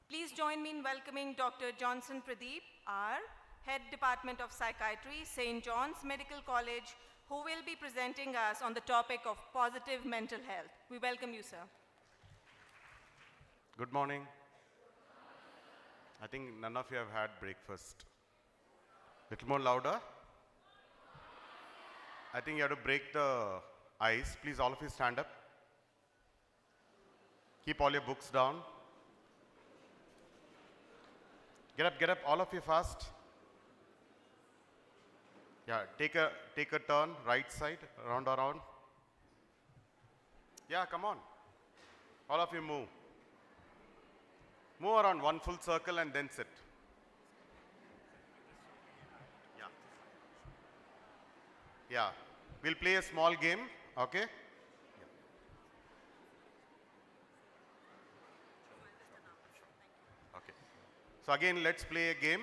Please join me in welcoming Dr. Johnson Pradeep, our Head Department of Psychiatry, St. John's Medical College, who will be presenting us on the topic of positive mental health. We welcome you, sir. Good morning. I think none of you have had breakfast. Little more louder. I think you have to break the ice. Please, all of you stand up. Keep all your books down. Get up, all of you fast. Yeah, take a turn, right side, around. Yeah, come on. All of you move. Move around one full circle and then sit. Yeah. We'll play a small game, okay? Okay. So again, let's play a game.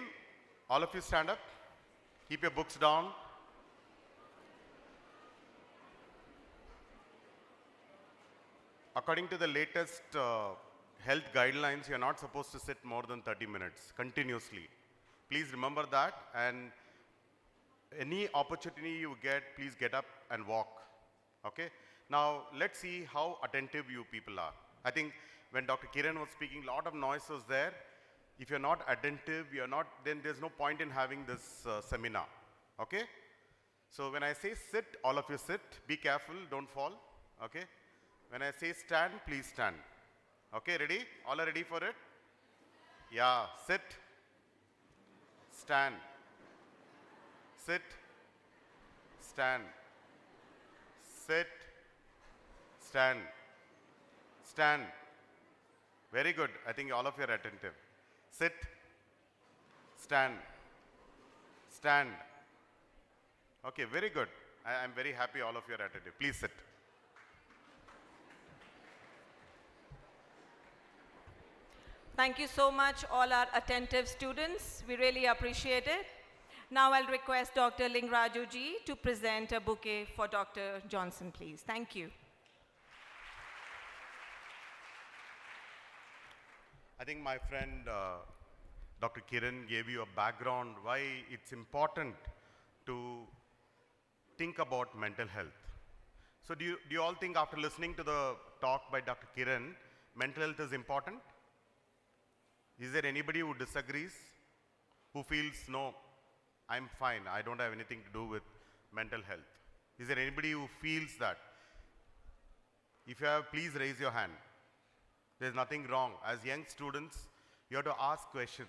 All of you stand up. Keep your books down. According to the latest health guidelines, you're not supposed to sit more than 30 minutes continuously. Please remember that, and any opportunity you get, please get up and walk. Okay? Now, let's see how attentive you people are. I think when Dr. Kiran was speaking, a lot of noise was there. If you're not attentive, then there's no point in having this seminar. Okay? So when I say sit, all of you sit. Be careful, don't fall. Okay? When I say stand, please stand. Okay, ready? All are ready for it? Yeah, sit, stand, sit, stand, sit, stand, stand. Very good. I think all of you are attentive. Sit, stand, stand. Okay, very good. I'm very happy all of you are attentive. Please sit. Thank you so much, all our attentive students. We really appreciate it. Now I'll request Dr. Lingraju ji to present a bouquet for Dr. Johnson, please. Thank you. I think my friend Dr. Kiran gave you a background why it's important to think about mental health. So do you all think after listening to the talk by Dr. Kiran, mental health is important? Is there anybody who disagrees? Who feels, no, I'm fine, I don't have anything to do with mental health? Is there anybody who feels that? If you have, please raise your hand. There's nothing wrong. As young students, you have to ask questions.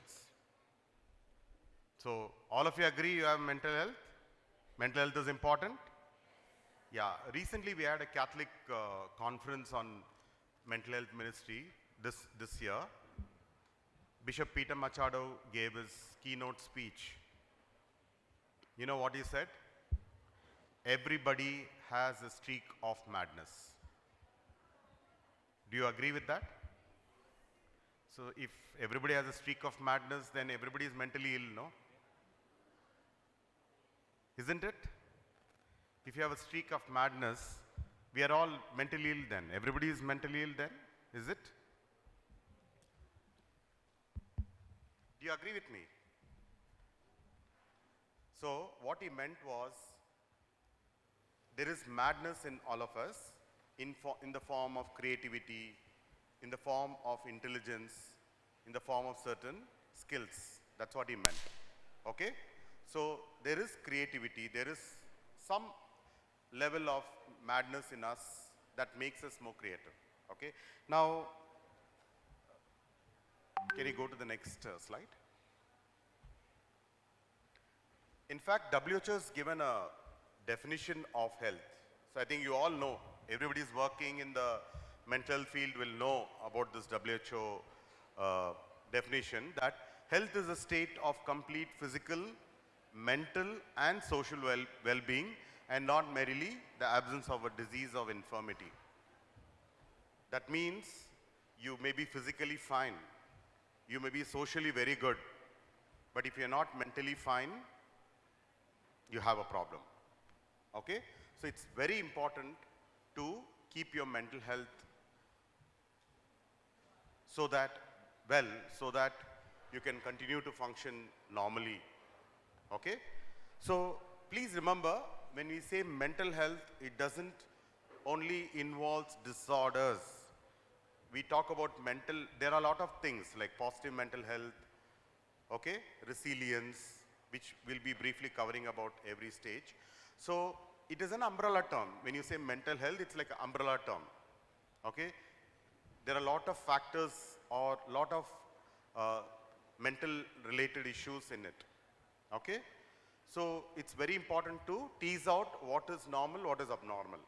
So, all of you agree you have mental health? Mental health is important? Yeah, recently we had a Catholic conference on mental health ministry this year. Bishop Peter Machado gave his keynote speech. You know what he said? Everybody has a streak of madness. Do you agree with that? So if everybody has a streak of madness, then everybody is mentally ill, no? Isn't it? If you have a streak of madness, we are all mentally ill then. Everybody is mentally ill then, is it? Do you agree with me? So what he meant was, there is madness in all of us in the form of creativity, in the form of intelligence, in the form of certain skills. That's what he meant. Okay? So there is creativity, there is some level of madness in us that makes us more creative. Okay? Now, can you go to the next slide? In fact, WHO has given a definition of health. So I think you all know, everybody is working in the mental field will know about this WHO definition, that health is a state of complete physical, mental and social well-being, and not merely the absence of a disease or infirmity. That means you may be physically fine, you may be socially very good, but if you're not mentally fine, you have a problem. Okay? So it's very important to keep your mental health so that well so that you can continue to function normally. Okay? So please remember, when we say mental health, it doesn't only involves disorders. We talk about there are a lot of things like positive mental health, okay, resilience, which we'll be briefly covering about every stage. So it is an umbrella term. When you say mental health, it's like an umbrella term, okay? There are a lot of factors or lot of mental related issues in it, okay? So it's very important to tease out what is normal, what is abnormal,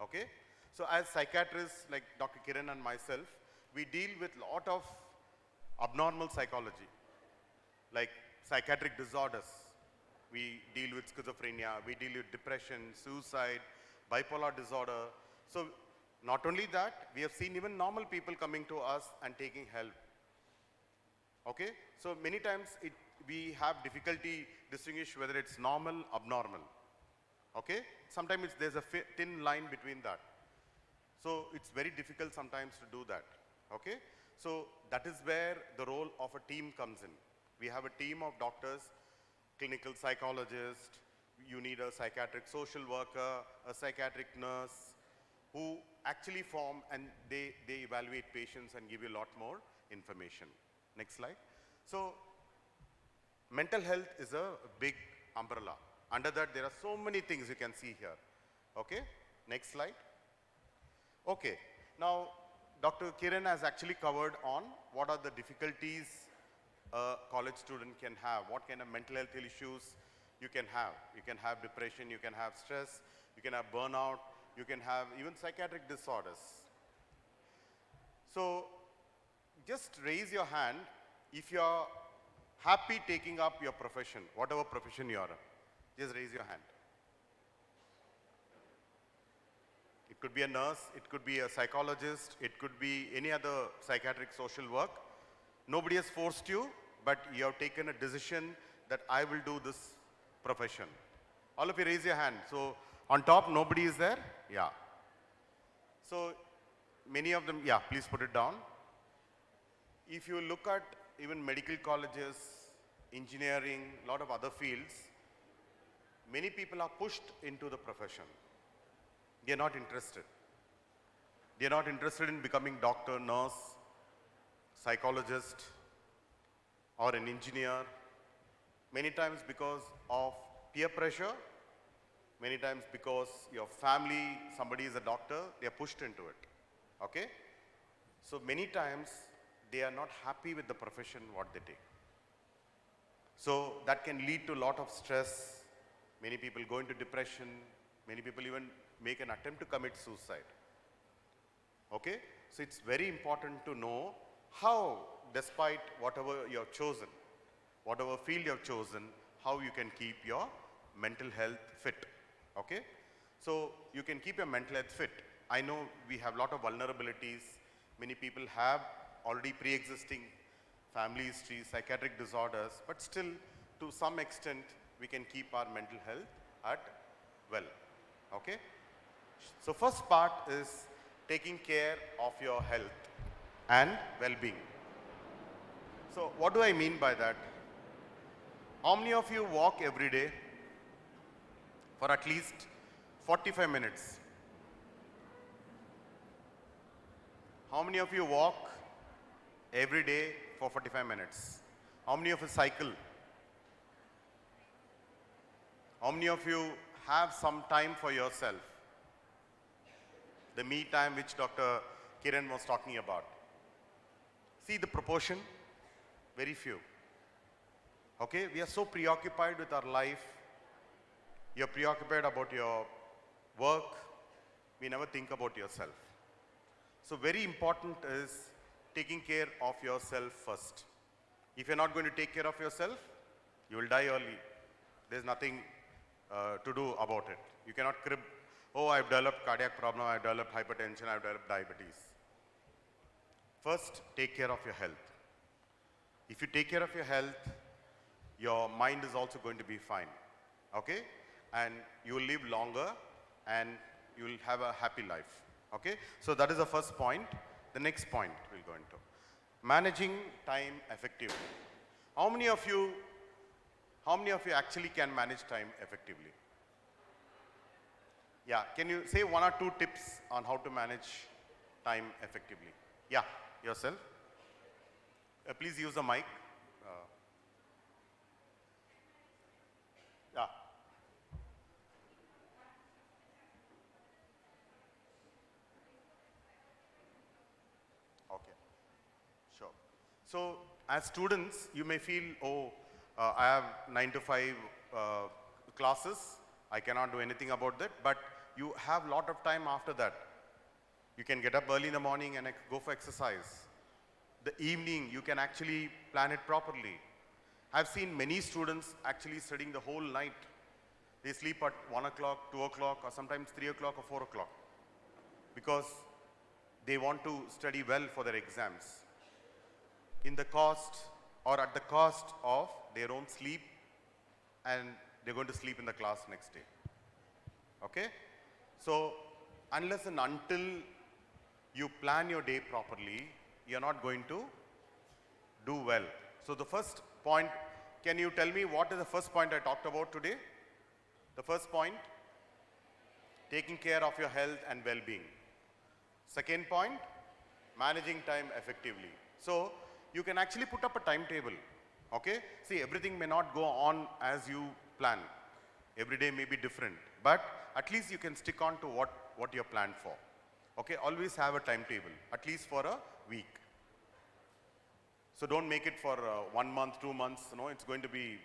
okay? So as psychiatrists like Dr. Kiran and myself, we deal with a lot of abnormal psychology, like psychiatric disorders. We deal with schizophrenia, we deal with depression, suicide, bipolar disorder. So not only that, we have seen even normal people coming to us and taking help. Okay? So many times we have difficulty distinguish whether it's normal, abnormal. Okay? Sometimes there's a thin line between that. So it's very difficult sometimes to do that. Okay? So that is where the role of a team comes in. We have a team of doctors, clinical psychologists, you need a psychiatric social worker, a psychiatric nurse, who actually form and they evaluate patients and give you a lot more information. Next slide. So mental health is a big umbrella. Under that there are so many things you can see here. Okay, next slide. Okay, now Dr. Kiran has actually covered on what are the difficulties a college student can have, what kind of mental health issues you can have. You can have depression, you can have stress, you can have burnout, you can have even psychiatric disorders. So just raise your hand if you're happy taking up your profession, whatever profession you are. Just raise your hand. It could be a nurse, it could be a psychologist, it could be any other psychiatric social work. Nobody has forced you, but you have taken a decision that I will do this profession. All of you raise your hand. So on top, nobody is there? Yeah. So many of them, yeah, please put it down. If you look at even medical colleges, engineering, a lot of other fields, many people are pushed into the profession. They are not interested. They are not interested in becoming doctor, nurse, psychologist, or an engineer. Many times because of peer pressure, many times because your family, somebody is a doctor, they are pushed into it. Okay? So many times they are not happy with the profession what they take. So that can lead to a lot of stress. Many people go into depression. Many people even make an attempt to commit suicide. Okay? So it's very important to know how, despite whatever you have chosen, whatever field you have chosen, how you can keep your mental health fit. Okay? So you can keep your mental health fit. I know we have a lot of vulnerabilities. Many people have already pre-existing family history, psychiatric disorders, but still to some extent we can keep our mental health at well. Okay? So first part is taking care of your health and well-being. So what do I mean by that? How many of you walk every day for at least 45 minutes? How many of you walk every day for 45 minutes? How many of you cycle? How many of you have some time for yourself? The me time which Dr. Kiran was talking about. See the proportion? Very few. Okay, we are so preoccupied with our life. You're preoccupied about your work. We never think about yourself. So very important is taking care of yourself first. If you're not going to take care of yourself, you will die early. There's nothing to do about it. You cannot crib, oh, I've developed cardiac problem, I've developed hypertension, I've developed diabetes. First, take care of your health. If you take care of your health, your mind is also going to be fine. Okay? And you will live longer and you will have a happy life. Okay? So that is the first point. The next point we'll go into. managing time effectively. How many of you actually can manage time effectively? Yeah, can you say one or two tips on how to manage time effectively? Yeah, yourself. Please use the mic. Yeah. Okay, sure. So, as students, you may feel, oh, I have 9 to 5 classes. I cannot do anything about that. But you have a lot of time after that. You can get up early in the morning and go for exercise. The evening, you can actually plan it properly. I've seen many students actually studying the whole night. They sleep at 1 o'clock, 2 o'clock, or sometimes 3 o'clock or 4 o'clock because they want to study well for their exams. In the cost or at the cost of their own sleep, and they're going to sleep in the class next day. Okay? So, unless and until you plan your day properly, you're not going to do well. So the first point, can you tell me what is the first point I talked about today? The first point, taking care of your health and well-being. Second point, managing time effectively. So you can actually put up a timetable, okay? See, everything may not go on as you plan. Every day may be different, but at least you can stick on to what you're planned for. Okay, always have a timetable, at least for a week. So don't make it for 1 month, 2 months, it's going to be,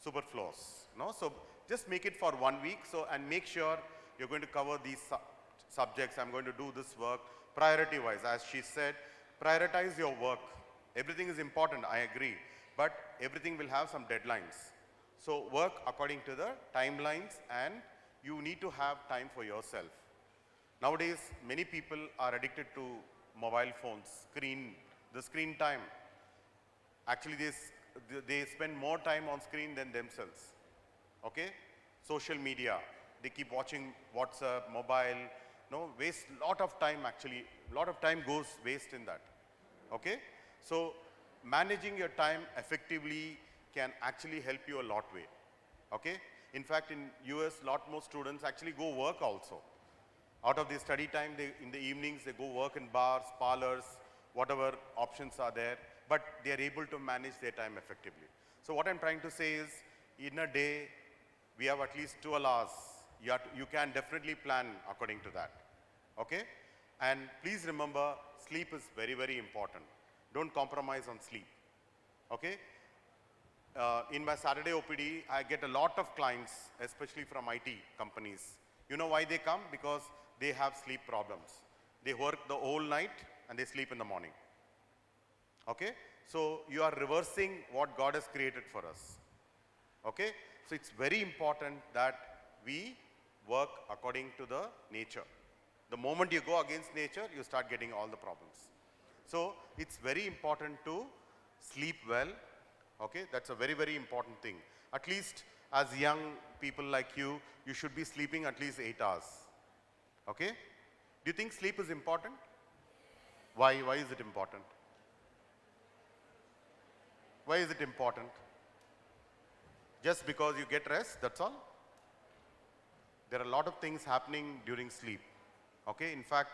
superfluous, So just make it for 1 week, and make sure you're going to cover these subjects. I'm going to do this work priority-wise. As she said, prioritize your work. Everything is important, I agree, but everything will have some deadlines. So work according to the timelines, and you need to have time for yourself. Nowadays, many people are addicted to mobile phones, the screen time. Actually, they spend more time on screen than themselves. Okay? Social media, they keep watching WhatsApp, mobile, waste a lot of time actually. A lot of time goes waste in that. Okay? So, managing your time effectively can actually help you a lot way. Okay? In fact, in US, lot more students actually go work also. Out of their study time, in the evenings, they go work in bars, parlors, whatever options are there, but they are able to manage their time effectively. So what I'm trying to say is, in a day, we have at least 12 hours. You can definitely plan according to that. Okay? And please remember, sleep is very, very important. Don't compromise on sleep. Okay? In my Saturday OPD, I get a lot of clients, especially from IT companies. You know why they come? Because they have sleep problems. They work the whole night and they sleep in the morning. Okay? So you are reversing what God has created for us. Okay? So it's very important that we work according to the nature. The moment you go against nature, you start getting all the problems. So it's very important to sleep well. Okay? That's a very, very important thing. At least as young people like you, you should be sleeping at least 8 hours. Okay? Do you think sleep is important? Why? Why is it important? Why is it important? Just because you get rest, that's all? There are a lot of things happening during sleep. Okay? In fact,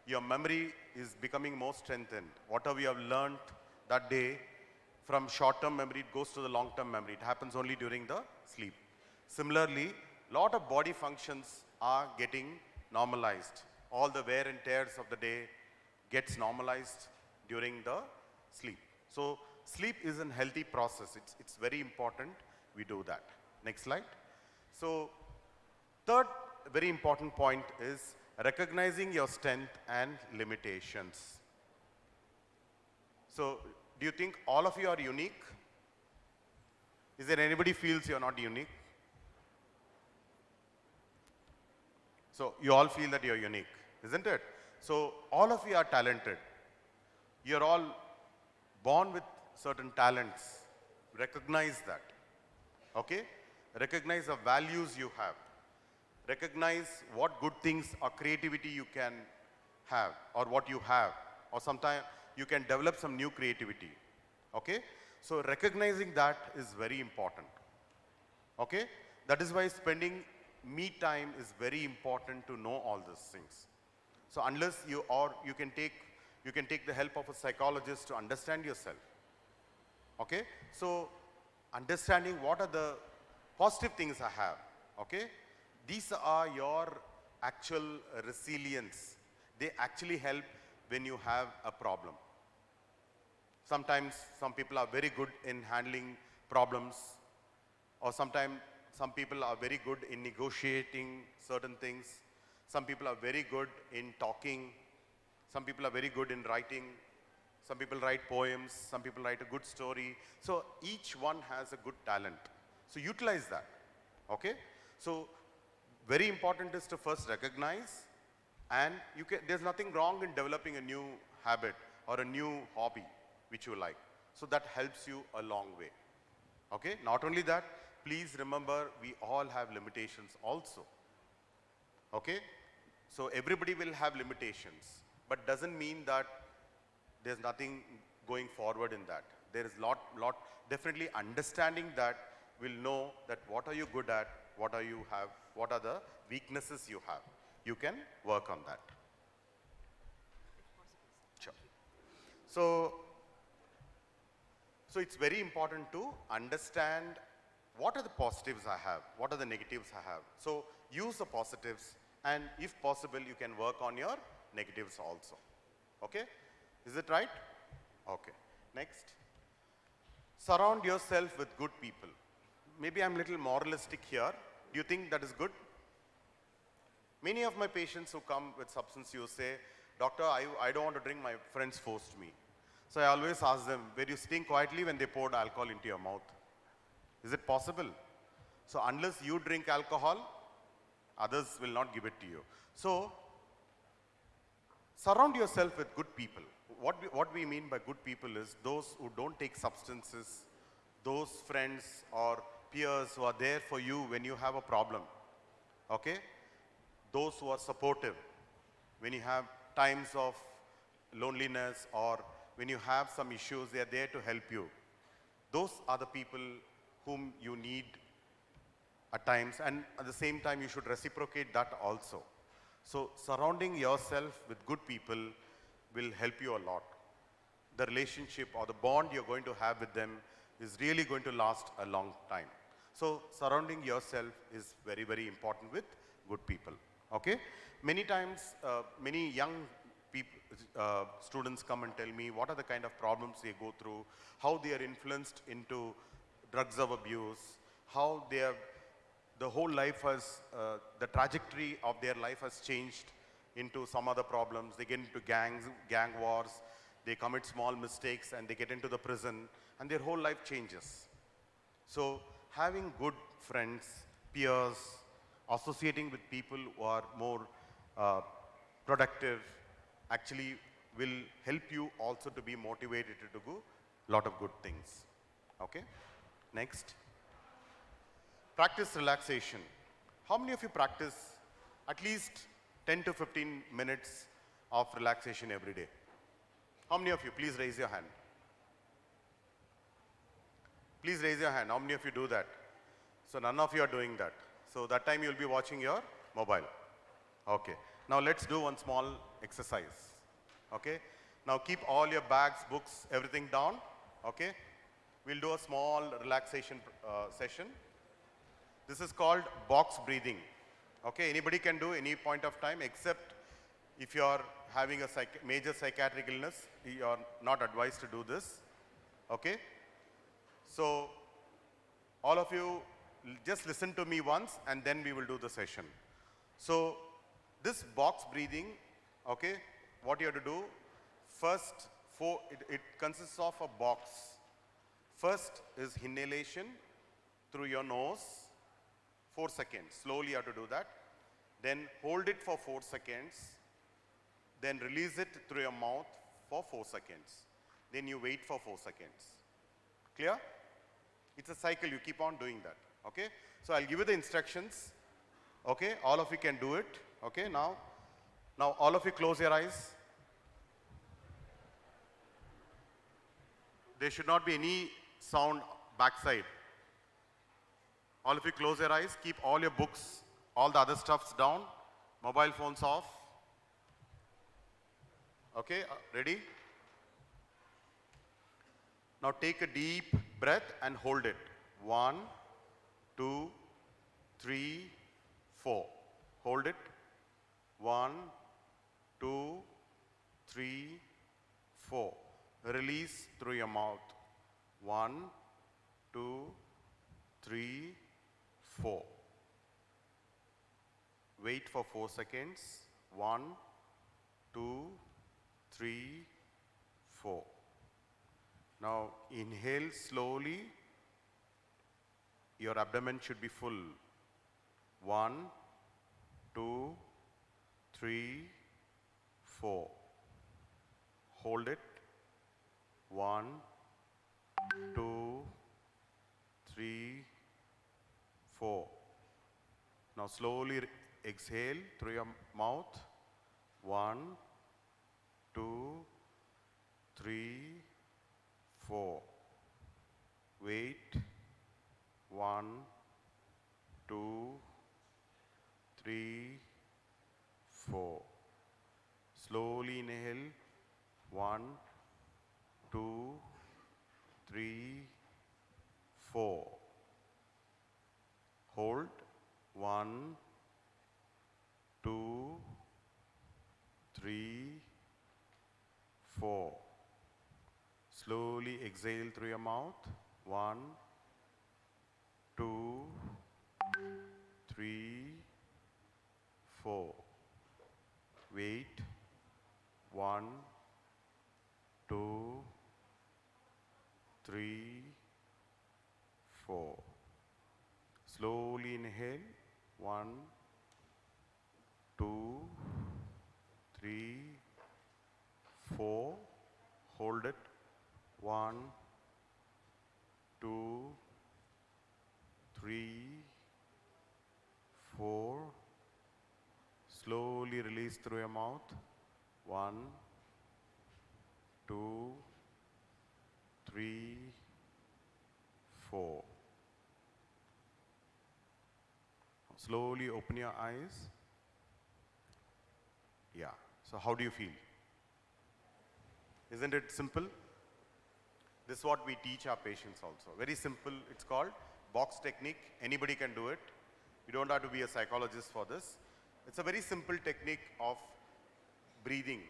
your memory is becoming more strengthened. Whatever you have learned that day, from short-term memory, it goes to the long-term memory. It happens only during the sleep. Similarly, a lot of body functions are getting normalized. All the wear and tears of the day gets normalized during the sleep. So sleep is a healthy process. It's very important we do that. Next slide. So third very important point is recognizing your strength and limitations. So do you think all of you are unique? Is there anybody feels you're not unique? So you all feel that you're unique, isn't it? So all of you are talented. You're all born with certain talents. Recognize that. Okay? Recognize the values you have. Recognize what good things or creativity you can have or what you have. Or sometimes you can develop some new creativity. Okay? So recognizing that is very important. Okay? That is why spending me time is very important to know all these things. So unless you can take the help of a psychologist to understand yourself. Okay? So understanding what are the positive things I have. Okay? These are your actual resilience. They actually help when you have a problem. Sometimes some people are very good in handling problems, or sometimes some people are very good in negotiating certain things. Some people are very good in talking. Some people are very good in writing. Some people write poems. Some people write a good story. So each one has a good talent. So utilize that. Okay? So very important is to first recognize, and there's nothing wrong in developing a new habit or a new hobby which you like. So that helps you a long way. Okay? Not only that, please remember we all have limitations also. Okay? So everybody will have limitations, but doesn't mean that there's nothing going forward in that. There is definitely understanding that will know that what are you good at, what are the weaknesses you have. You can work on that. Sure. So it's very important to understand what are the positives I have, what are the negatives I have. So use the positives, and if possible, you can work on your negatives also. Okay? Is it right? Okay. Next. Surround yourself with good people. Maybe I'm a little moralistic here. Do you think that is good? Many of my patients who come with substance use say, "Doctor, I don't want to drink, my friends forced me." So I always ask them, were you sitting quietly when they poured alcohol into your mouth? Is it possible? So unless you drink alcohol, others will not give it to you. So surround yourself with good people. What we mean by good people is those who don't take substances, those friends or peers who are there for you when you have a problem. Okay? Those who are supportive when you have times of loneliness or when you have some issues, they are there to help you. Those are the people whom you need at times, and at the same time you should reciprocate that also. So surrounding yourself with good people will help you a lot. The relationship or the bond you're going to have with them is really going to last a long time. So surrounding yourself is very, very important with good people. Okay? Many times, many young people, students come and tell me what are the kind of problems they go through, how they are influenced into drugs of abuse, how the whole life has, the trajectory of their life has changed into some other problems. They get into gang wars, they commit small mistakes and they get into the prison and their whole life changes. So having good friends, peers, associating with people who are more productive actually will help you also to be motivated to do a lot of good things. Okay? Next. Practice relaxation. How many of you practice at least 10 to 15 minutes of relaxation every day? How many of you? Please raise your hand. Please raise your hand. How many of you do that? So none of you are doing that. So that time you'll be watching your mobile. Okay. Now let's do one small exercise. Okay. Now keep all your bags, books, everything down. Okay. We'll do a small relaxation session. This is called box breathing. Okay. Anybody can do any point of time except if you are having a major psychiatric illness, you are not advised to do this. Okay. So all of you just listen to me once and then we will do the session. So this box breathing, okay, what you have to do, first, it consists of a box. First is inhalation through your nose, 4 seconds. Slowly you have to do that. Then hold it for 4 seconds. Then release it through your mouth for 4 seconds. Then you wait for 4 seconds. Clear? It's a cycle, you keep on doing that. Okay? So I'll give you the instructions. Okay? All of you can do it. Okay? Now all of you close your eyes. there should not be any sound backside. All of you close your eyes, keep all your books, all the other stuffs down, mobile phones off. Okay, ready? Now take a deep breath and hold it. 1, 2, 3, 4. Hold it. 1, 2, 3, 4. Release through your mouth. 1, 2, 3, 4. Wait for 4 seconds. 1, 2, 3, 4. Now inhale slowly. Your abdomen should be full. 1, 2, 3, 4. Hold it. 1, 2, 3, 4. Now slowly exhale through your mouth. 1, 2, 3, 4. Wait. 1, 2, 3, 4. Slowly inhale. 1, 2, 3, 4. Hold. 1, 2, 3, 4. Slowly exhale through your mouth. 1, 2, 3, 4. Wait. 1, 2, 3, 4. Slowly inhale. 1, 2, 3, 4. Hold it. 1, 2, 3, 4. Slowly release through your mouth. 1, 2, 3, 4. Slowly open your eyes. Yeah. So how do you feel? Isn't it simple? This is what we teach our patients also. Very simple. It's called box technique. Anybody can do it. You don't have to be a psychologist for this. It's a very simple technique of breathing,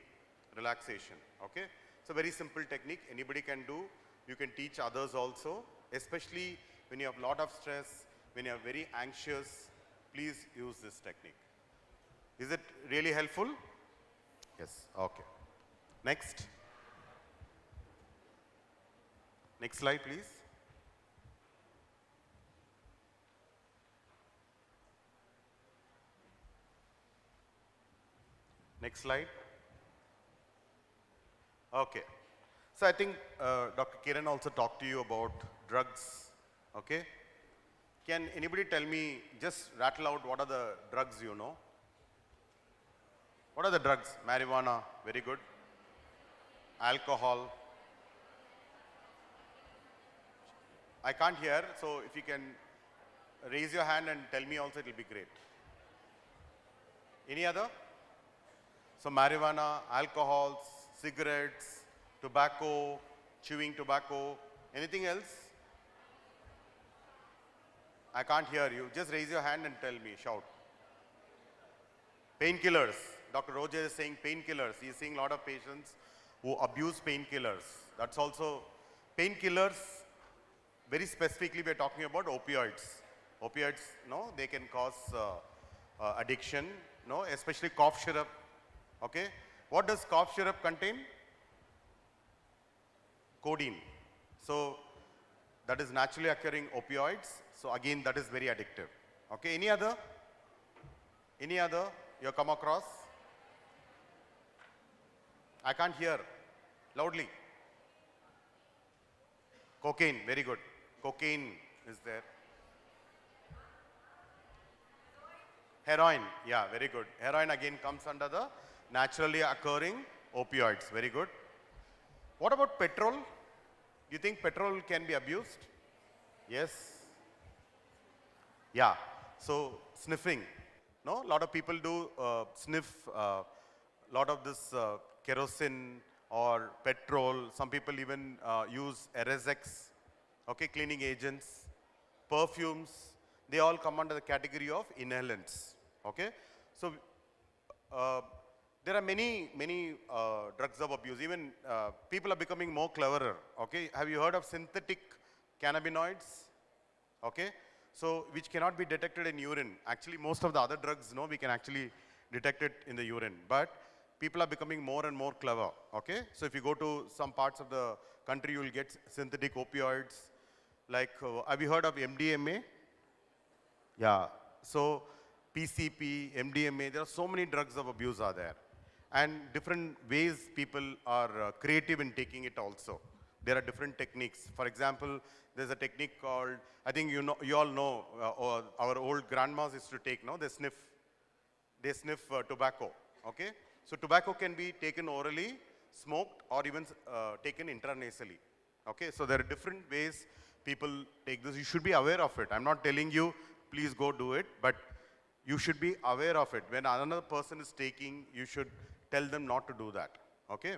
relaxation. Okay? It's a very simple technique. Anybody can do. You can teach others also, especially when you have a lot of stress, when you are very anxious. Please use this technique. Is it really helpful? Yes. Okay. Next. Next slide, please. Next slide. Okay. So I think Dr. Kiran also talked to you about drugs. Okay. Can anybody tell me, just rattle out what are the drugs you know? What are the drugs? Marijuana, very good. Alcohol. I can't hear, so if you can raise your hand and tell me also, it will be great. Any other? So marijuana, alcohols, cigarettes, tobacco, chewing tobacco, anything else? I can't hear you. Just raise your hand and tell me, shout. Painkillers. Dr. Roger is saying painkillers. He is seeing a lot of patients who abuse painkillers. That's also painkillers. Very specifically, we are talking about opioids. Opioids, no, they can cause addiction, no, especially cough syrup. Okay, what does cough syrup contain? Codeine. So that is naturally occurring opioids. So again, that is very addictive. Okay, any other? Any other you come across? I can't hear. Loudly. Cocaine, very good. Cocaine is there. Heroin, yeah, very good. Heroin again comes under the naturally occurring opioids, very good. What about petrol? You think petrol can be abused? Yes. Yeah. So sniffing. No, a lot of people do sniff lot of this kerosene or petrol. Some people even use RSX, okay, cleaning agents, perfumes. They all come under the category of inhalants. Okay. So uh, there are many drugs of abuse. Even people are becoming more cleverer. Okay. Have you heard of synthetic cannabinoids? Okay. So which cannot be detected in urine. Actually, most of the other drugs, no, we can actually detect it in the urine. But people are becoming more and more clever. Okay. So if you go to some parts of the country, you will get synthetic opioids. Like, have you heard of MDMA? Yeah. So PCP, MDMA, there are so many drugs of abuse are there. And different ways people are creative in taking it also. There are different techniques. For example, there's a technique called, I think you all know, or our old grandmas used to take, no? They sniff tobacco, okay? So tobacco can be taken orally, smoked, or even taken intranasally, okay? So there are different ways people take this. You should be aware of it. I'm not telling you, please go do it, but you should be aware of it. When another person is taking, you should tell them not to do that, okay?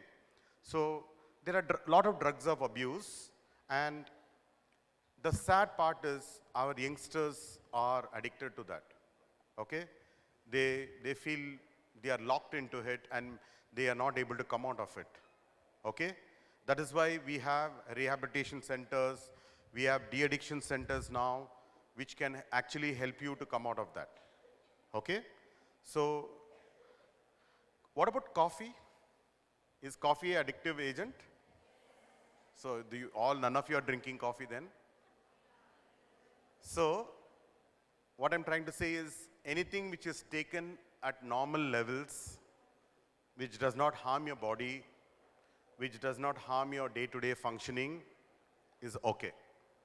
So there are a lot of drugs of abuse, and the sad part is our youngsters are addicted to that, okay? They feel they are locked into it and they are not able to come out of it, okay? That is why we have rehabilitation centers, we have de-addiction centers now, which can actually help you to come out of that, okay? So what about coffee? Is coffee an addictive agent? So none of you are drinking coffee then? So what I'm trying to say is anything which is taken at normal levels, which does not harm your body, which does not harm your day-to-day functioning, is okay,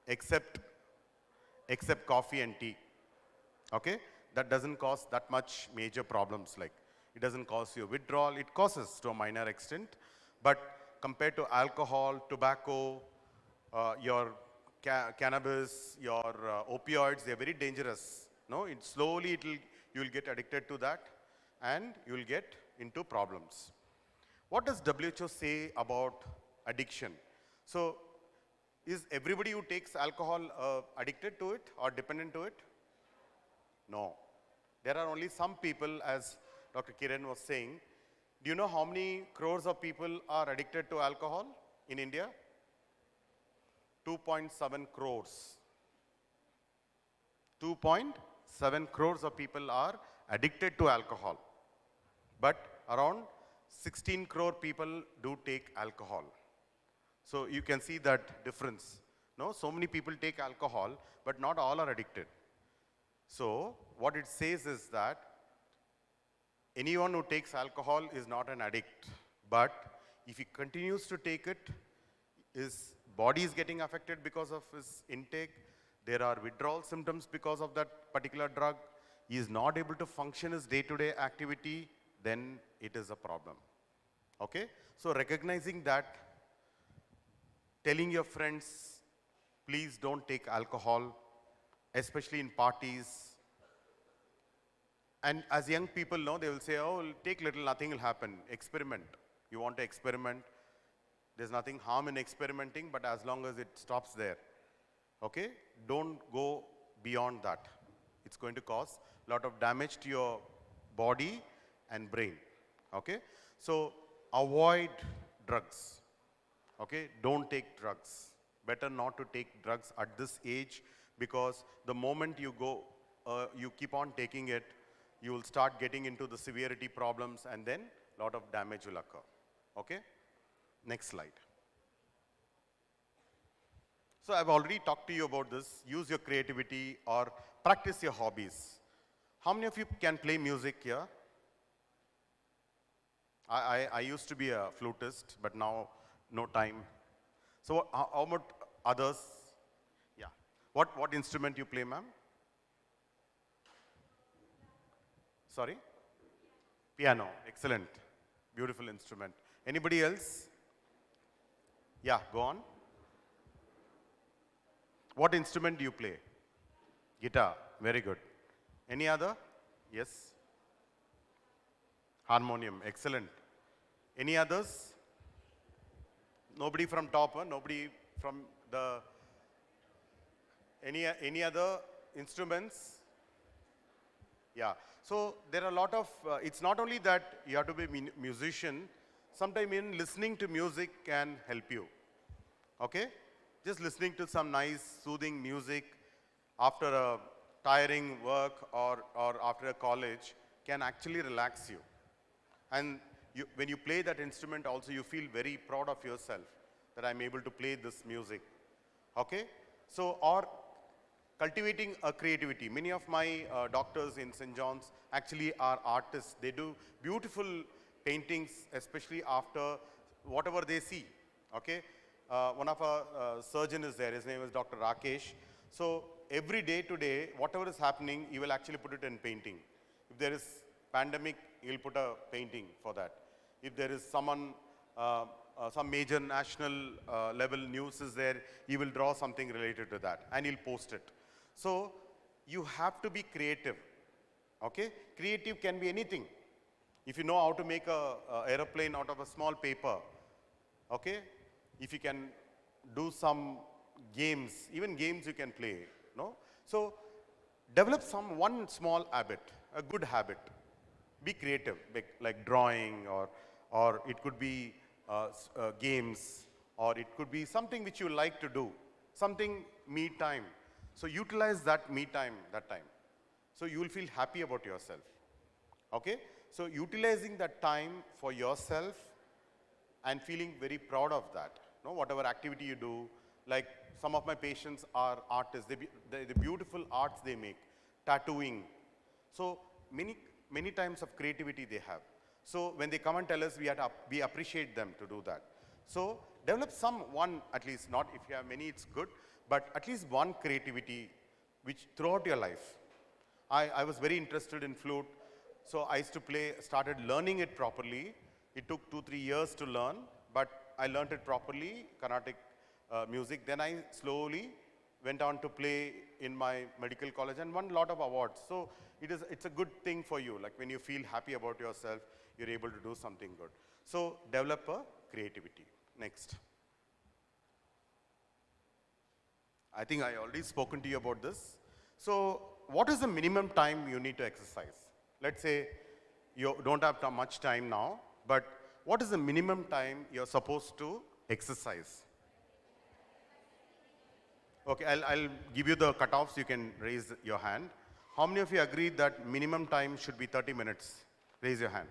except coffee and tea, okay? That doesn't cause that much major problems, like it doesn't cause you withdrawal. It causes to a minor extent, but compared to alcohol, tobacco, your cannabis, your opioids, they're very dangerous. No, you will get addicted to that, and you will get into problems. What does WHO say about addiction? So, is everybody who takes alcohol addicted to it or dependent to it? No. There are only some people, as Dr. Kiran was saying. Do you know how many crores of people are addicted to alcohol in India? 2.7 crores. 2.7 crores of people are addicted to alcohol. But around 16 crore people do take alcohol. So you can see that difference. No, so many people take alcohol, but not all are addicted. So what it says is that anyone who takes alcohol is not an addict, but if he continues to take it, his body is getting affected because of his intake, there are withdrawal symptoms because of that particular drug, he is not able to function his day-to-day activity, then it is a problem. Okay? So recognizing that, telling your friends, please don't take alcohol, especially in parties. And as young people know, they will say, oh, take little, nothing will happen. Experiment. You want to experiment. There's nothing harm in experimenting, but as long as it stops there. Okay? Don't go beyond that. It's going to cause a lot of damage to your body and brain. Okay? So avoid drugs. Okay? Don't take drugs. Better not to take drugs at this age, because the moment you you keep on taking it, you will start getting into the severity problems, and then a lot of damage will occur. Okay? Next slide. So I've already talked to you about this. Use your creativity or practice your hobbies. How many of you can play music here? I used to be a flutist, but now no time. So how about others? Yeah. What instrument you play, ma'am? Sorry? Piano. Excellent. Beautiful instrument. Anybody else? Yeah, go on. What instrument do you play? Guitar, very good. Any other? Yes. Harmonium, excellent. Any others? Nobody from top, huh? Nobody from the, any other instruments? Yeah, so there are a lot of, it's not only that you have to be a musician, sometimes even listening to music can help you, okay? Just listening to some nice soothing music after a tiring work or after a college can actually relax you. And when you play that instrument also, you feel very proud of yourself that I'm able to play this music, okay? So, or cultivating a creativity. Many of my doctors in St. John's actually are artists. They do beautiful paintings, especially after whatever they see, okay? One of our surgeon is there, his name is Dr. Rakesh. So every day to day, whatever is happening, he will actually put it in painting. If there is pandemic, he will put a painting for that. If there is someone, some major national level news is there, he will draw something related to that and he'll post it. So you have to be creative, okay? Creative can be anything. If you know how to make a aeroplane out of a small paper, okay? If you can do some games, even games you can play, no? So develop one small habit, a good habit. Be creative, like drawing or it could be games, or it could be something which you like to do, something me time. So utilize that me time, that time. So you will feel happy about yourself, okay? So utilizing that time for yourself and feeling very proud of that, no? Whatever activity you do, like some of my patients are artists, the beautiful arts they make, tattooing. So many types of creativity they have. So when they come and tell us, we appreciate them to do that. So develop one, at least, not if you have many, it's good, but at least one creativity which throughout your life. I was very interested in flute, so I used to started learning it properly. It took 2-3 years to learn, but I learned it properly, Carnatic music. Then I slowly went on to play in my medical college and won a lot of awards. So it's a good thing for you, like when you feel happy about yourself, you're able to do something good. So develop a creativity. Next. I think I already spoken to you about this. So what is the minimum time you need to exercise? Let's say you don't have much time now, but what is the minimum time you're supposed to exercise? Okay, I'll give you the cutoffs, you can raise your hand. How many of you agree that minimum time should be 30 minutes? Raise your hand.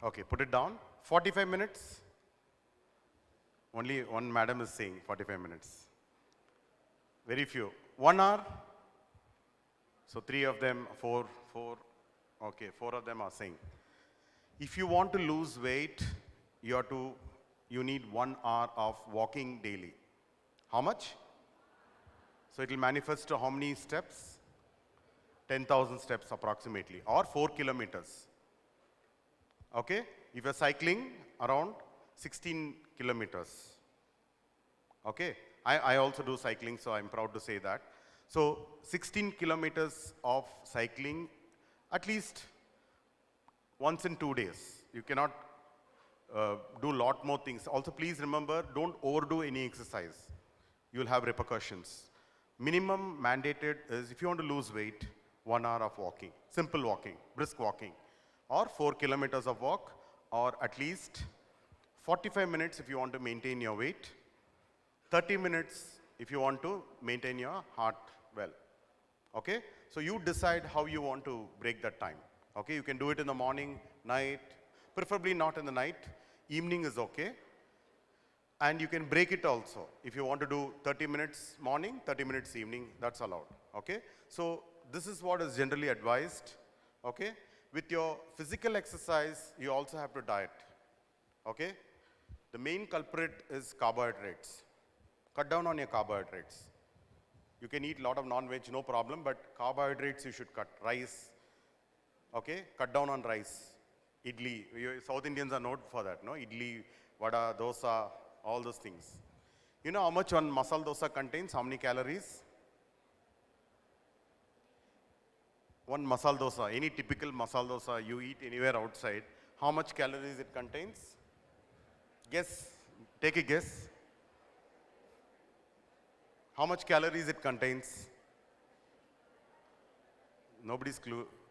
Okay, put it down. 45 minutes? Only one madam is saying 45 minutes. Very few. 1 hour? So 3 of them, 4, okay, 4 of them are saying. If you want to lose weight, you need 1 hour of walking daily. How much? So it will manifest to how many steps? 10,000 steps approximately, or 4 kilometers. Okay? If you're cycling, around 16 kilometers. Okay? I also do cycling, so I'm proud to say that. So 16 kilometers of cycling, at least once in 2 days. You cannot do a lot more things. Also, please remember, don't overdo any exercise. You'll have repercussions. Minimum mandated is, if you want to lose weight, 1 hour of walking, simple walking, brisk walking, or 4 kilometers of walk, or at least 45 minutes if you want to maintain your weight, 30 minutes if you want to maintain your heart well. Okay? So you decide how you want to break that time. Okay? You can do it in the morning, night, preferably not in the night. Evening is okay. And you can break it also. If you want to do 30 minutes morning, 30 minutes evening, that's allowed. Okay? So this is what is generally advised. Okay? With your physical exercise, you also have to diet. Okay? The main culprit is carbohydrates. Cut down on your carbohydrates. You can eat a lot of non-veg, no problem, but carbohydrates you should cut. Rice, okay? Cut down on rice. Idli, South Indians are known for that, no? Idli, vada, dosa, all those things. You know how much one masala dosa contains? How many calories? One masala dosa, any typical masala dosa you eat anywhere outside, how much calories it contains? Guess, take a guess. How much calories it contains? Nobody's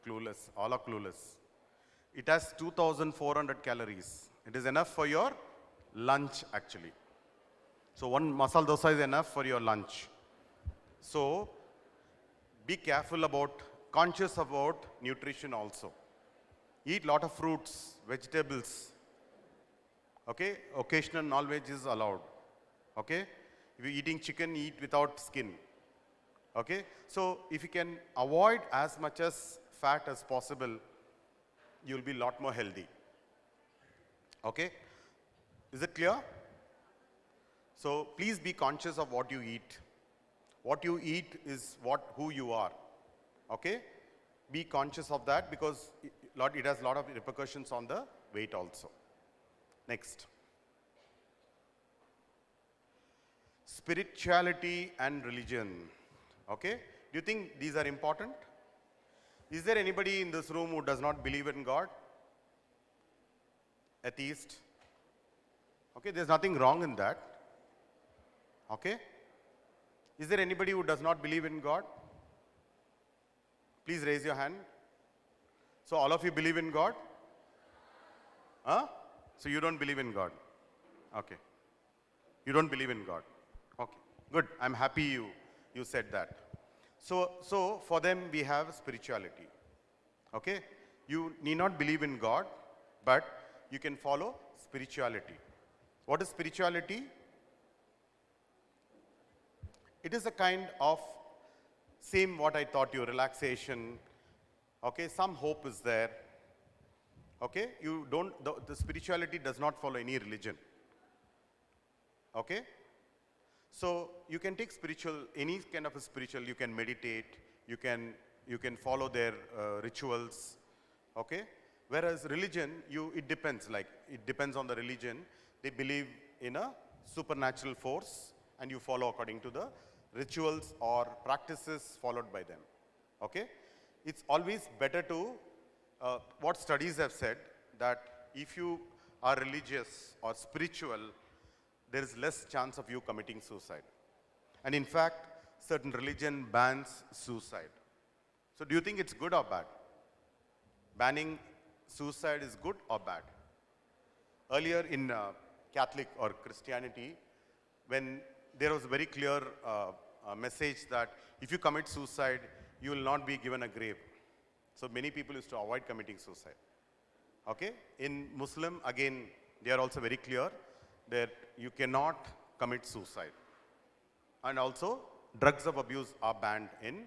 clueless, all are clueless. It has 2,400 calories. It is enough for your lunch actually. So one masala dosa is enough for your lunch. So be careful about, conscious about nutrition also. Eat lot of fruits, vegetables. Okay, occasional non-veg is allowed. Okay, if you're eating chicken, eat without skin. Okay, so if you can avoid as much as fat as possible, you'll be a lot more healthy. Okay, is it clear? So please be conscious of what you eat. What you eat is who you are. Okay, be conscious of that because it has a lot of repercussions on the weight also. Next. Spirituality and religion. Okay, do you think these are important? Is there anybody in this room who does not believe in God? Atheist? Okay, there's nothing wrong in that. Okay, is there anybody who does not believe in God? Please raise your hand. So all of you believe in God? Huh? So you don't believe in God? Okay. You don't believe in God? Okay, good. I'm happy you said that. So for them we have spirituality. Okay? You need not believe in God, but you can follow spirituality. What is spirituality? It is a kind of same what I taught you, relaxation. Okay, some hope is there. Okay, you don't, the spirituality does not follow any religion. Okay, so you can take any kind of a spiritual, you can meditate, you can follow their rituals. Okay, whereas religion, it depends on the religion. They believe in a supernatural force and you follow according to the rituals or practices followed by them. Okay, it's always better to, what studies have said, that if you are religious or spiritual, there is less chance of you committing suicide. And in fact, certain religion bans suicide. So do you think it's good or bad? Banning suicide is good or bad? Earlier in Catholic or Christianity, when there was a very clear message that if you commit suicide, you will not be given a grave. So many people used to avoid committing suicide. Okay? In Muslim, again, they are also very clear that you cannot commit suicide. And also, drugs of abuse are banned in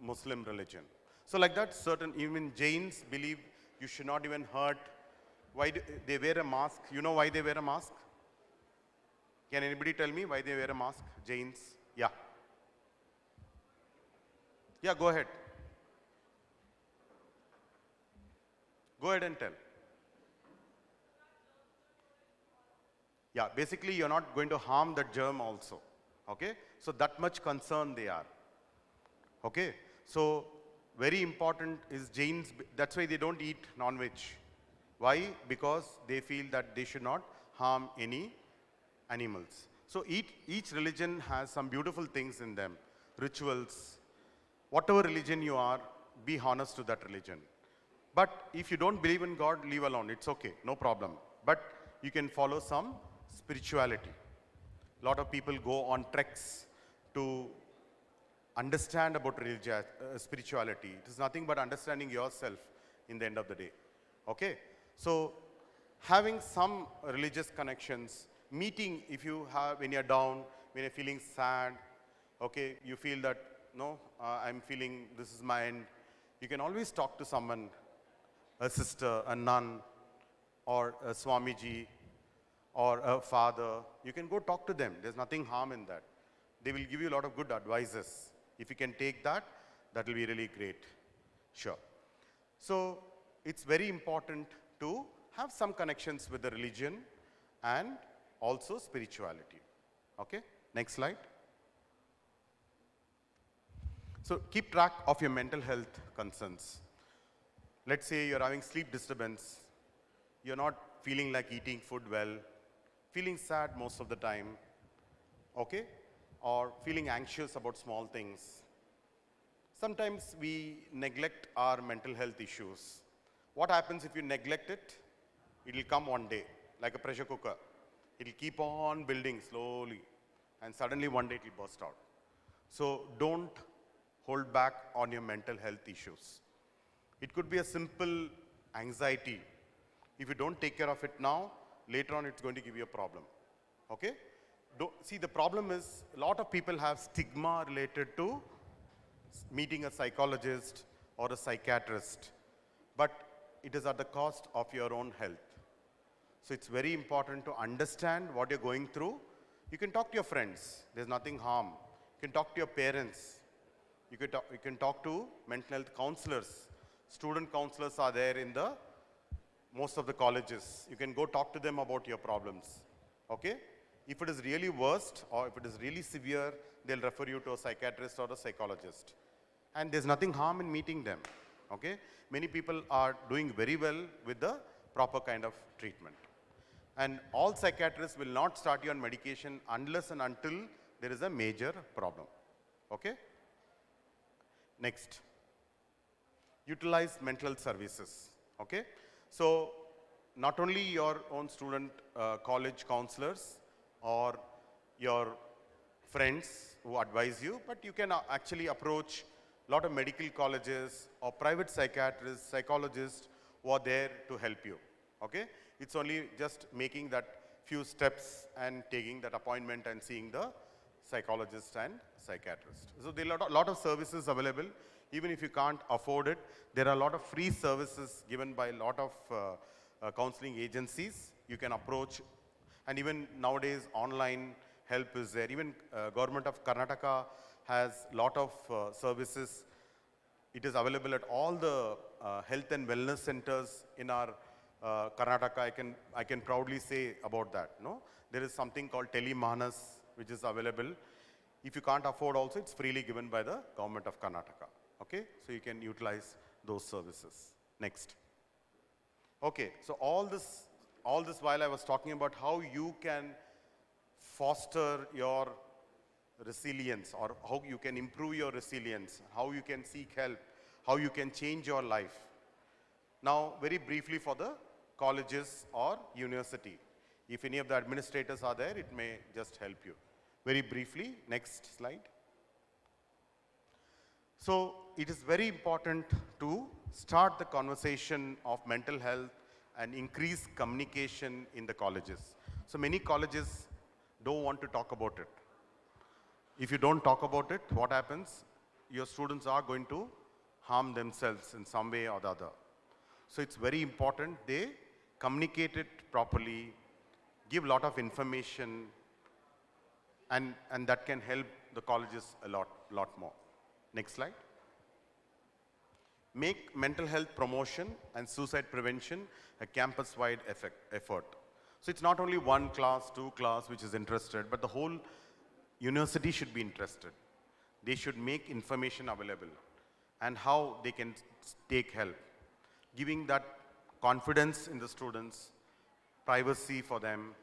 Muslim religion. So like that, even Jains believe you should not even hurt. Why they wear a mask? You know why they wear a mask? Can anybody tell me why they wear a mask? Jains? Yeah. Yeah, go ahead. Go ahead and tell. Yeah, basically you're not going to harm the germ also. Okay? So that much concerned they are. Okay? So very important is Jains, that's why they don't eat non-veg. Why? Because they feel that they should not harm any animals. So each religion has some beautiful things in them, rituals. Whatever religion you are, be honest to that religion. But if you don't believe in God, leave alone. It's okay, no problem. But you can follow some spirituality. A lot of people go on treks to understand about spirituality. It is nothing but understanding yourself in the end of the day. Okay? So having some religious connections, meeting when you're down, when you're feeling sad, okay, you feel that, no, I'm feeling this is my end. You can always talk to someone, a sister, a nun, or a Swamiji, or a father. You can go talk to them. There's nothing harm in that. They will give you a lot of good advices. If you can take that, that will be really great. Sure. So it's very important to have some connections with the religion and also spirituality. Okay, next slide. So keep track of your mental health concerns. Let's say you're having sleep disturbance, you're not feeling like eating food well, feeling sad most of the time, okay? Or feeling anxious about small things. Sometimes we neglect our mental health issues. What happens if you neglect it? It will come one day, like a pressure cooker. It will keep on building slowly, and suddenly one day it will burst out. So don't hold back on your mental health issues. It could be a simple anxiety. If you don't take care of it now, later on it's going to give you a problem. Okay? See, the problem is a lot of people have stigma related to meeting a psychologist or a psychiatrist, but it is at the cost of your own health. So it's very important to understand what you're going through. You can talk to your friends. There's nothing harm. You can talk to your parents. You can talk to mental health counselors. Student counselors are there in most of the colleges. You can go talk to them about your problems. Okay? If it is really worst or if it is really severe, they'll refer you to a psychiatrist or a psychologist. And there's nothing harm in meeting them. Okay? Many people are doing very well with the proper kind of treatment. And all psychiatrists will not start you on medication unless and until there is a major problem. Okay? Next. Utilize mental health services. Okay? So not only your own student college counselors or your friends who advise you, but you can actually approach a lot of medical colleges or private psychiatrists, psychologists who are there to help you. Okay? It's only just making that few steps and taking that appointment and seeing the psychologist and psychiatrist. So there are a lot of services available. Even if you can't afford it, there are a lot of free services given by a lot of counseling agencies. You can approach, and even nowadays online help is there. Even government of Karnataka has a lot of services. It is available at all the health and wellness centers in our Karnataka. I can proudly say about that. No, there is something called Telemanas which is available. If you can't afford also, it's freely given by the government of Karnataka. Okay, so you can utilize those services. Next. Okay, so all this while I was talking about how you can foster your resilience, or how you can improve your resilience, how you can seek help, how you can change your life. Now, very briefly for the colleges or university. If any of the administrators are there, it may just help you. Very briefly, next slide. So, it is very important to start the conversation of mental health and increase communication in the colleges. So, many colleges don't want to talk about it. If you don't talk about it, what happens? Your students are going to harm themselves in some way or the other. So, it's very important they communicate it properly, give a lot of information, and that can help the colleges a lot more. Next slide. Make mental health promotion and suicide prevention a campus-wide effort. So it's not only one class, two class which is interested, but the whole university should be interested. They should make information available and how they can take help, giving that confidence in the students, privacy for them,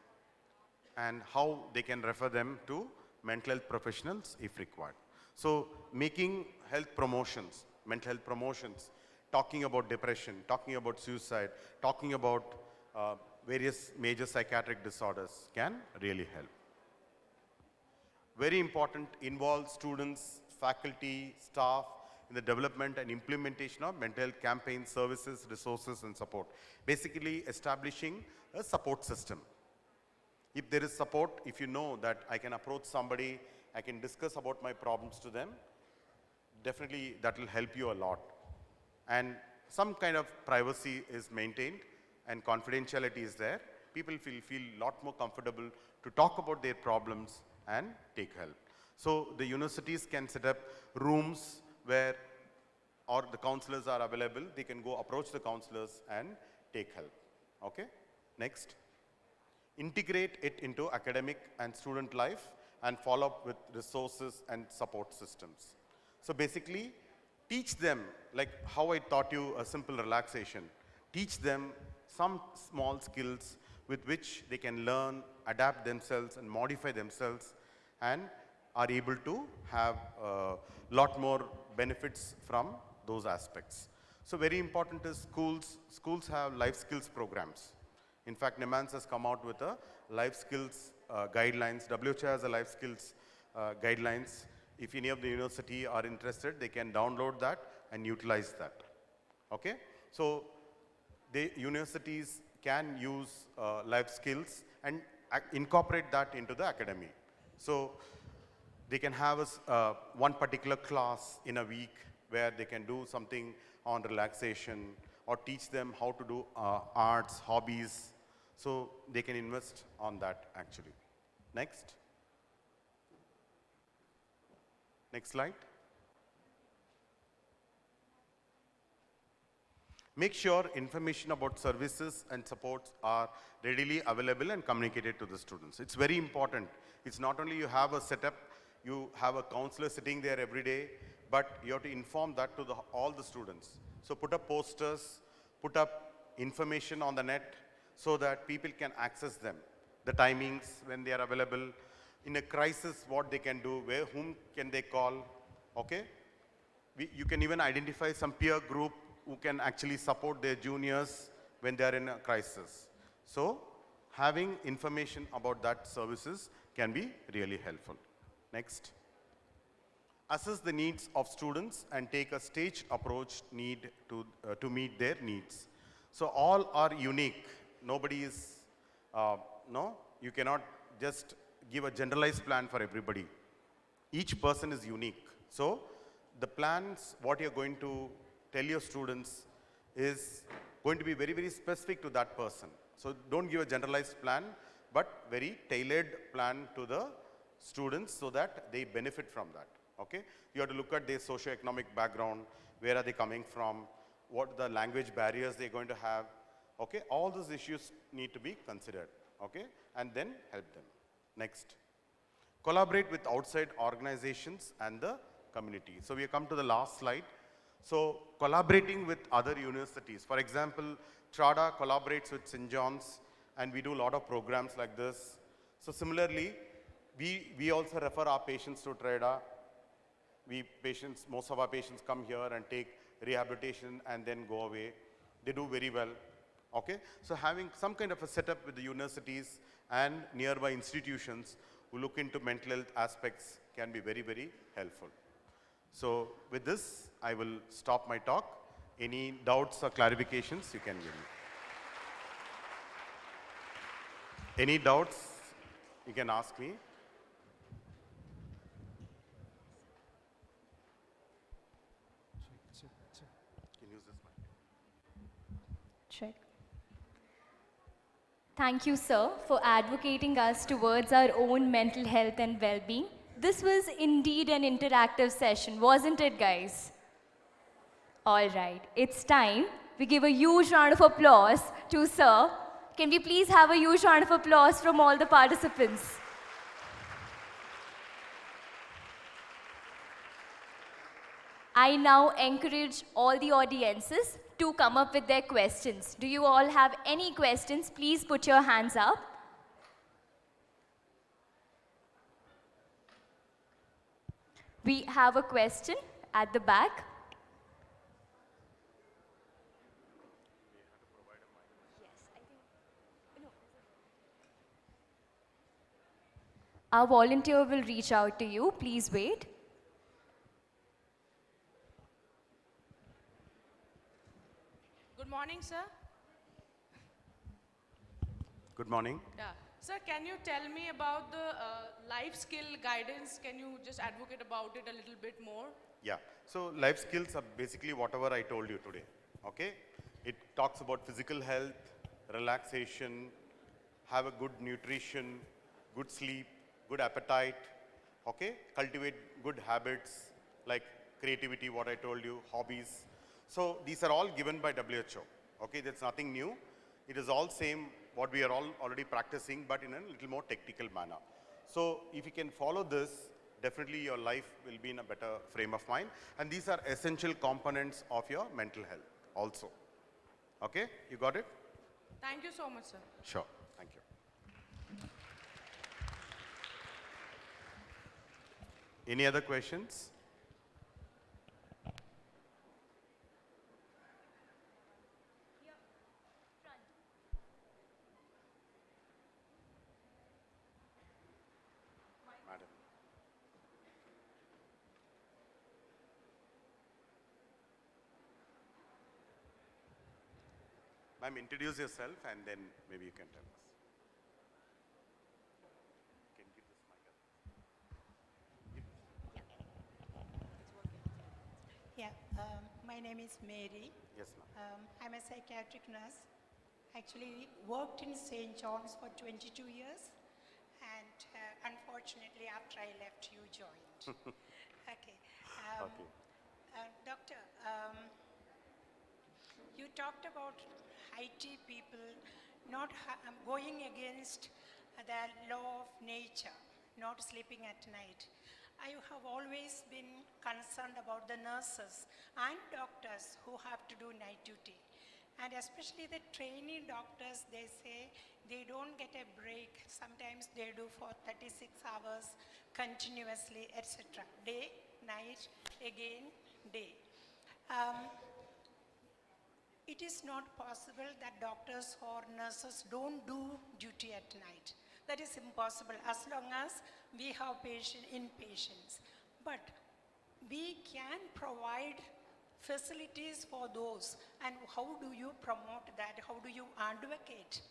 and how they can refer them to mental health professionals if required. So making health promotions, mental health promotions, talking about depression, talking about suicide, talking about various major psychiatric disorders can really help. Very important, involve students, faculty, staff in the development and implementation of mental health campaigns, services, resources, and support. Basically establishing a support system. If there is support, if you know that I can approach somebody, I can discuss about my problems to them, definitely that will help you a lot. And some kind of privacy is maintained and confidentiality is there. People will feel a lot more comfortable to talk about their problems and take help. So the universities can set up rooms where or the counselors are available. They can go approach the counselors and take help. Okay? Next. Integrate it into academic and student life and follow up with resources and support systems. So basically, teach them, like how I taught you a simple relaxation, teach them some small skills with which they can learn, adapt themselves and modify themselves, and are able to have a lot more benefits from those aspects. So very important is schools have life skills programs. In fact, NIMANS has come out with a life skills guidelines. WHO has a life skills guidelines. If any of the university are interested, they can download that and utilize that. Okay? So the universities can use life skills and incorporate that into the academy. So they can have one particular class in a week where they can do something on relaxation or teach them how to do arts, hobbies. So they can invest on that actually. Next. Next slide. Make sure information about services and supports are readily available and communicated to the students. It's very important. It's not only you have a setup, you have a counselor sitting there every day, but you have to inform that to all the students. So put up posters, put up information on the net so that people can access them. The timings when they are available, in a crisis what they can do, whom can they call, okay? You can even identify some peer group who can actually support their juniors when they are in a crisis. So having information about that services can be really helpful. Next. Assess the needs of students and take a staged approach to meet their needs. So all are unique. Nobody is, you cannot just give a generalized plan for everybody. Each person is unique. So the plans, what you're going to tell your students is going to be very, very specific to that person. So don't give a generalized plan, but very tailored plan to the students so that they benefit from that. Okay? You have to look at their socio-economic background, where are they coming from, what are the language barriers they're going to have. Okay? All those issues need to be considered. Okay? And then help them. Next. Collaborate with outside organizations and the community. So we come to the last slide. So collaborating with other universities. For example, TREDA collaborates with St. John's, and we do a lot of programs like this. So similarly, we also refer our patients to TREDA. Most of our patients come here and take rehabilitation and then go away. They do very well. Okay? So having some kind of a setup with the universities and nearby institutions who look into mental health aspects can be very, very helpful. So with this, I will stop my talk. Any doubts or clarifications you can give me. Any doubts you can ask me. Can use this mic. Check. Thank you, sir, for advocating us towards our own mental health and well-being. This was indeed an interactive session, wasn't it, guys? All right, it's time. We give a huge round of applause to sir. Can we please have a huge round of applause from all the participants? I now encourage all the audiences to come up with their questions. Do you all have any questions? Please put your hands up. We have a question at the back. Our volunteer will reach out to you. Please wait. Good morning, sir. Good morning. Yeah. Sir, can you tell me about the life skill guidance? Can you just advocate about it a little bit more? Yeah. So life skills are basically whatever I told you today. Okay? It talks about physical health, relaxation, have a good nutrition, good sleep, good appetite. Okay? Cultivate good habits like creativity, what I told you, hobbies. So these are all given by WHO. Okay? That's nothing new. It is all same what we are all already practicing, but in a little more technical manner. So if you can follow this, definitely your life will be in a better frame of mind. And these are essential components of your mental health also. Okay, you got it? Thank you so much, sir. Sure, thank you. Any other questions? Madam. Ma'am, introduce yourself and then maybe you can tell us. Can give this mic up. Yeah, my name is Mary. Yes, ma'am. I'm a psychiatric nurse. Actually worked in St. John's for 22 years, and unfortunately after I left you joined. Okay. Okay. Doctor, you talked about IT people not going against the law of nature, not sleeping at night. I have always been concerned about the nurses and doctors who have to do night duty. And especially the trainee doctors, they say they don't get a break. Sometimes they do for 36 hours continuously, etc. Day, night, again, day. It is not possible that doctors or nurses don't do duty at night. That is impossible as long as we have inpatients. But we can provide facilities for those, and how do you promote that? How do you advocate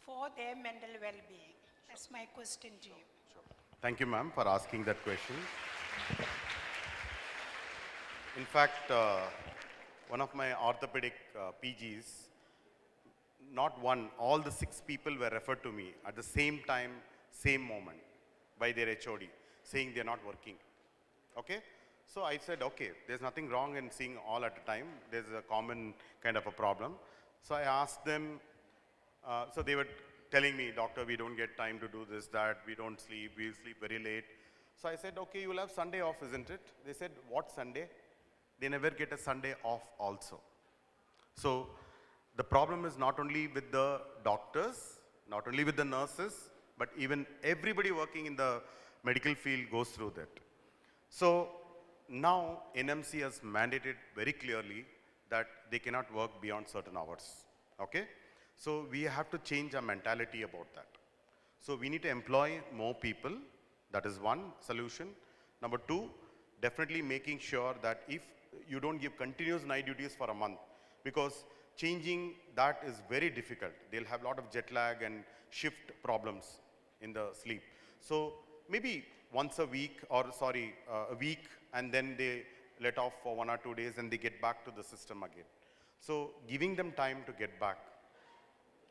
for their mental well-being? That's my question to you. Sure. Thank you, ma'am, for asking that question. In fact, one of my orthopedic PGs, not one, all the 6 people were referred to me at the same time, same moment by their HOD, saying they're not working. Okay? So I said, okay, there's nothing wrong in seeing all at a time. There's a common kind of a problem. So I asked them, so they were telling me, doctor, we don't get time to do this, that, we don't sleep, we sleep very late. So I said, okay, you will have Sunday off, isn't it? They said, what Sunday? They never get a Sunday off also. So the problem is not only with the doctors, not only with the nurses, but even everybody working in the medical field goes through that. So now NMC has mandated very clearly that they cannot work beyond certain hours. Okay? So we have to change our mentality about that. So we need to employ more people. That is one solution. Number 2, definitely making sure that if you don't give continuous night duties for a month, because changing that is very difficult. They'll have a lot of jet lag and shift problems in the sleep. So maybe once a week, or sorry, a week, and then they let off for 1 or 2 days and they get back to the system again. So giving them time to get back.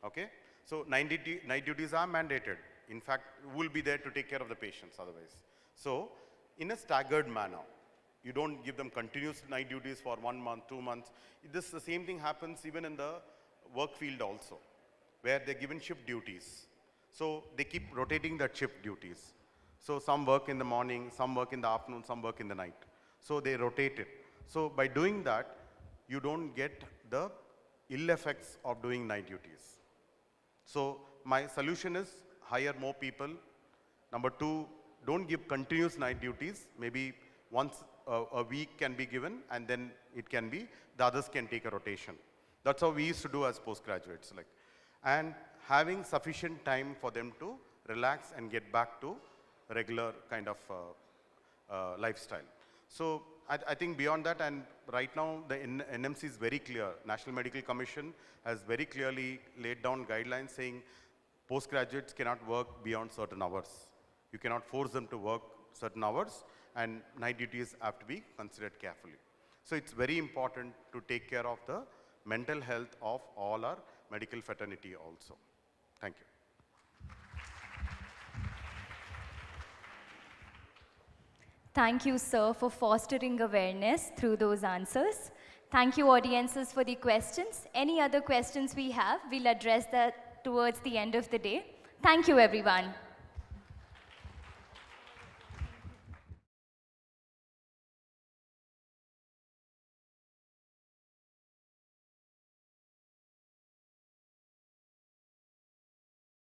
Okay? So night duties are mandated. In fact, we'll be there to take care of the patients otherwise. So in a staggered manner, you don't give them continuous night duties for 1 month, 2 months. The same thing happens even in the work field also, where they're given shift duties. So they keep rotating that shift duties. So some work in the morning, some work in the afternoon, some work in the night. So they rotate it. So by doing that, you don't get the ill effects of doing night duties. So my solution is hire more people. Number 2, don't give continuous night duties. Maybe once a week can be given, and then it can be, the others can take a rotation. That's how we used to do as postgraduates. And having sufficient time for them to relax and get back to regular kind of lifestyle. So I think beyond that, and right now the NMC is very clear. National Medical Commission has very clearly laid down guidelines saying postgraduates cannot work beyond certain hours. You cannot force them to work certain hours, and night duties have to be considered carefully. So it's very important to take care of the mental health of all our medical fraternity also. Thank you. Thank you, sir, for fostering awareness through those answers. Thank you, audiences, for the questions. Any other questions we have, we'll address that towards the end of the day. Thank you, everyone.